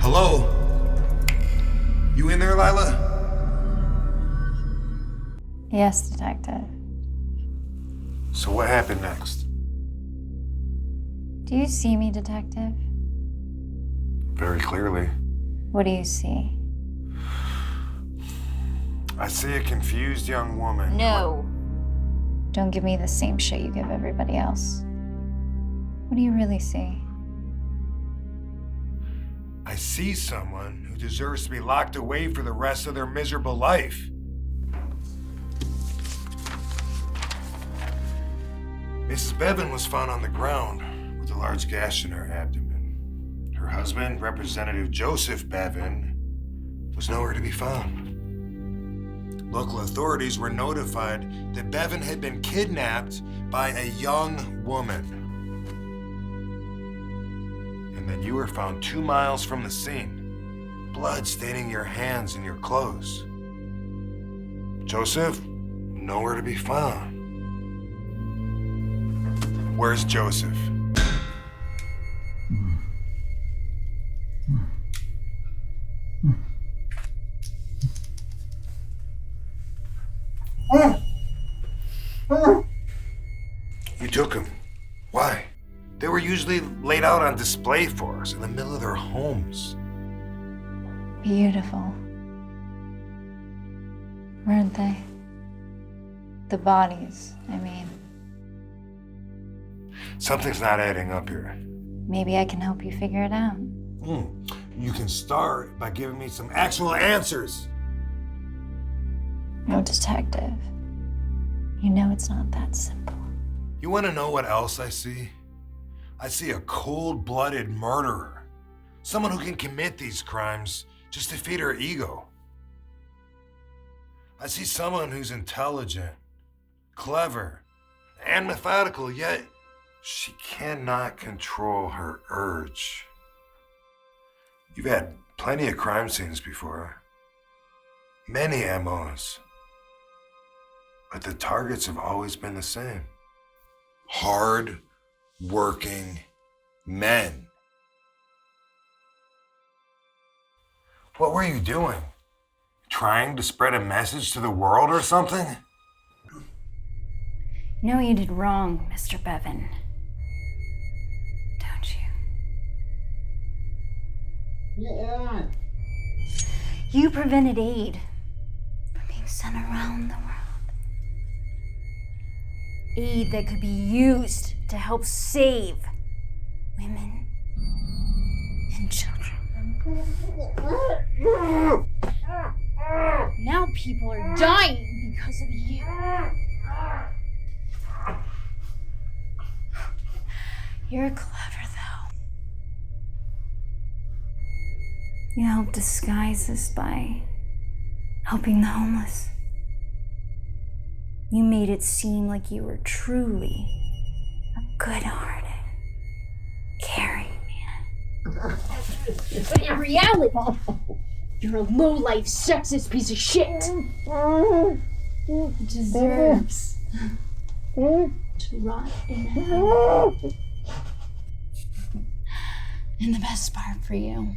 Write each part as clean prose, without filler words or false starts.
Hello? You in there, Lyla? Yes, Detective. So what happened next? Do you see me, Detective? Very clearly. What do you see? I see a confused young woman. No. Don't give me the same shit you give everybody else. What do you really see? I see someone who deserves to be locked away for the rest of their miserable life. Mrs. Bevan was found on the ground with a large gash in her abdomen. Her husband, Representative Joseph Bevan, was nowhere to be found. Local authorities were notified that Bevan had been kidnapped by a young woman. And then you were found 2 miles from the scene, blood staining your hands and your clothes. Joseph, nowhere to be found. Where's Joseph? You took him. Why? They were usually laid out on display for us in the middle of their homes. Beautiful. Weren't they? The bodies, I mean. Something's not adding up here. Maybe I can help you figure it out. You can start by giving me some actual answers. No, Detective. You know it's not that simple. You want to know what else I see? I see a cold-blooded murderer. Someone who can commit these crimes just to feed her ego. I see someone who's intelligent, clever, and methodical, yet she cannot control her urge. You've had plenty of crime scenes before. Many MOs. But the targets have always been the same. Hard-working men. What were you doing? Trying to spread a message to the world or something? You know you did wrong, Mr. Bevan. Don't you? Yeah. You prevented aid from being sent around the world. Aid that could be used to help save women and children. Now people are dying because of you. You're clever, though. You helped disguise this by helping the homeless. You made it seem like you were truly a good-hearted, caring man. But in reality, you're a low-life, sexist piece of shit. Who deserves to rot in hell. And the best part for you,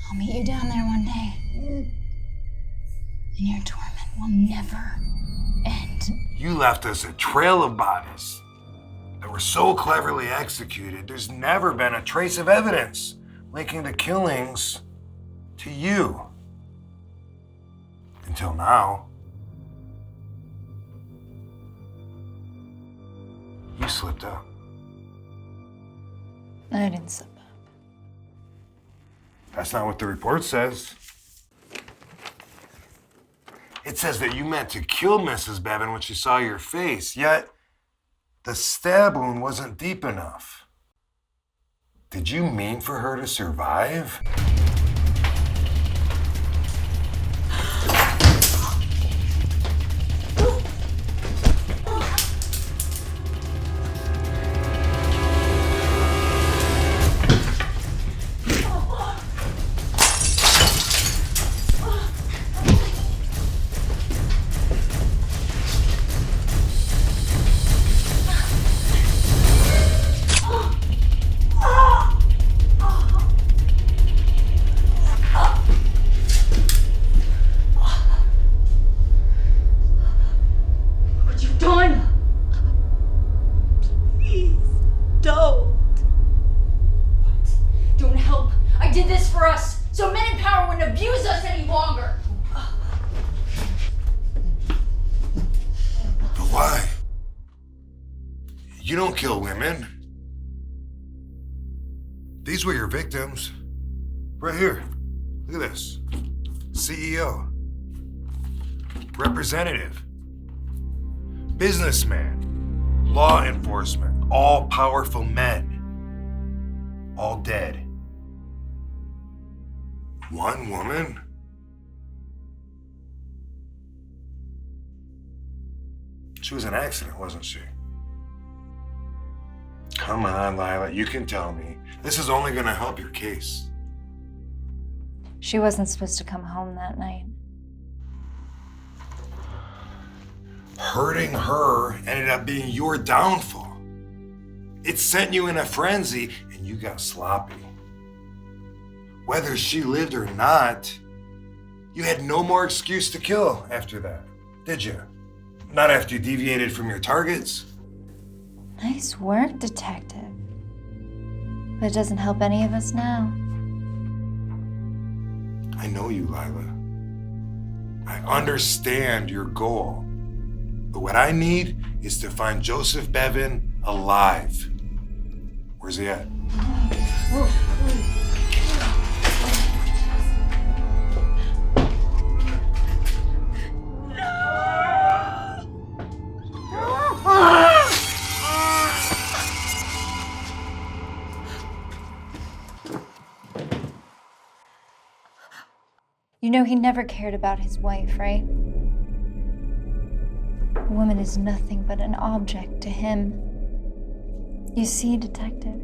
I'll meet you down there one day. And your torment will never end. You left us a trail of bodies that were so cleverly executed, there's never been a trace of evidence linking the killings to you. Until now. You slipped up. I didn't slip up. That's not what the report says. It says that you meant to kill Mrs. Bevan when she saw your face, yet the stab wound wasn't deep enough. Did you mean for her to survive? did this for us, so men in power wouldn't abuse us any longer. But why? You don't kill women. These were your victims. Right here. Look at this. CEO. Representative. Businessman. Law enforcement. All powerful men. All dead. One woman? She was an accident, wasn't she? Come on, Lyla, you can tell me. This is only gonna help your case. She wasn't supposed to come home that night. Hurting her ended up being your downfall. It sent you in a frenzy and you got sloppy. Whether she lived or not, you had no more excuse to kill after that, did you? Not after you deviated from your targets. Nice work, detective. But it doesn't help any of us now. I know you, Lyla. I understand your goal. But what I need is to find Joseph Bevan alive. Where's he at? You know he never cared about his wife, right? A woman is nothing but an object to him. You see, detective,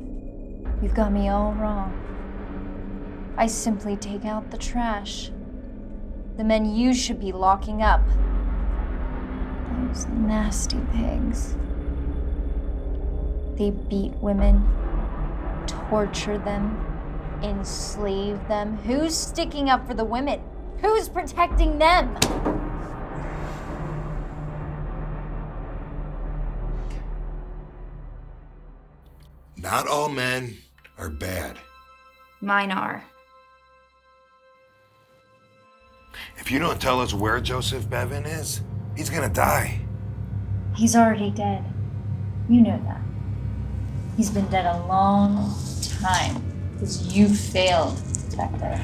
you've got me all wrong. I simply take out the trash. The men you should be locking up. Those nasty pigs. They beat women, torture them, enslave them. Who's sticking up for the women? Who's protecting them? Not all men are bad. Mine are. If you don't tell us where Joseph Bevan is, he's gonna die. He's already dead. You know that. He's been dead a long time because you failed, detective.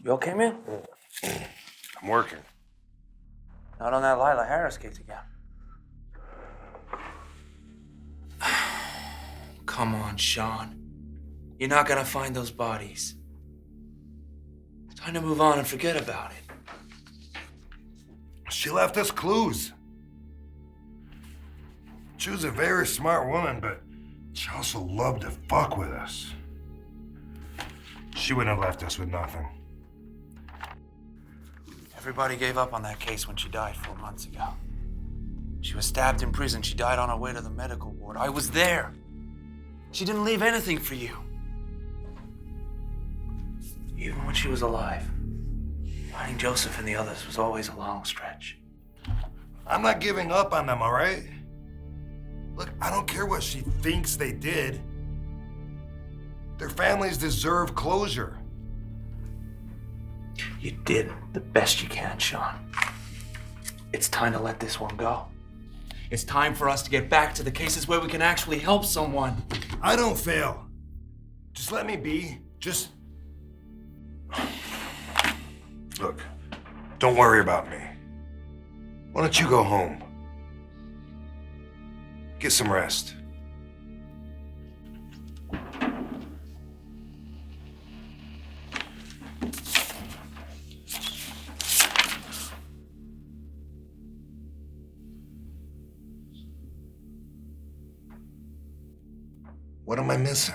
You okay, man? I'm working. Not on that Lila Harris case again. Come on, Sean. You're not gonna find those bodies. It's time to move on and forget about it. She left us clues. She was a very smart woman, but she also loved to fuck with us. She wouldn't have left us with nothing. Everybody gave up on that case when she died 4 months ago. She was stabbed in prison. She died on her way to the medical ward. I was there. She didn't leave anything for you. Even when she was alive. Finding Joseph and the others was always a long stretch. I'm not giving up on them, all right? Look, I don't care what she thinks they did. Their families deserve closure. You did the best you can, Sean. It's time to let this one go. It's time for us to get back to the cases where we can actually help someone. I don't fail. Just let me be. Just... Look, don't worry about me. Why don't you go home? Get some rest. What am I missing?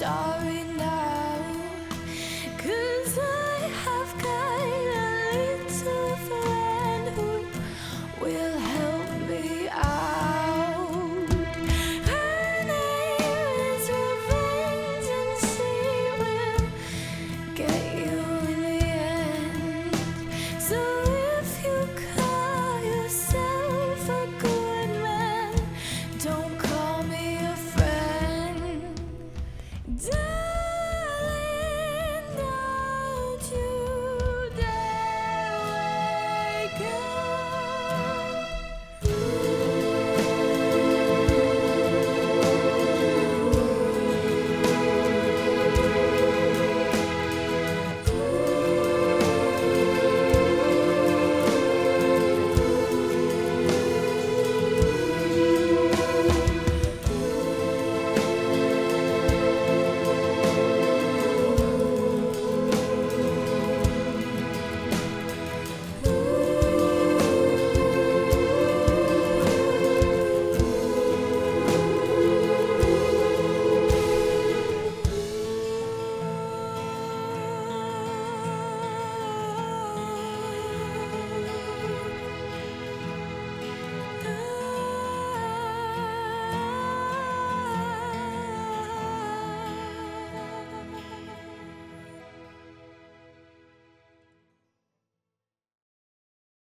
sorry.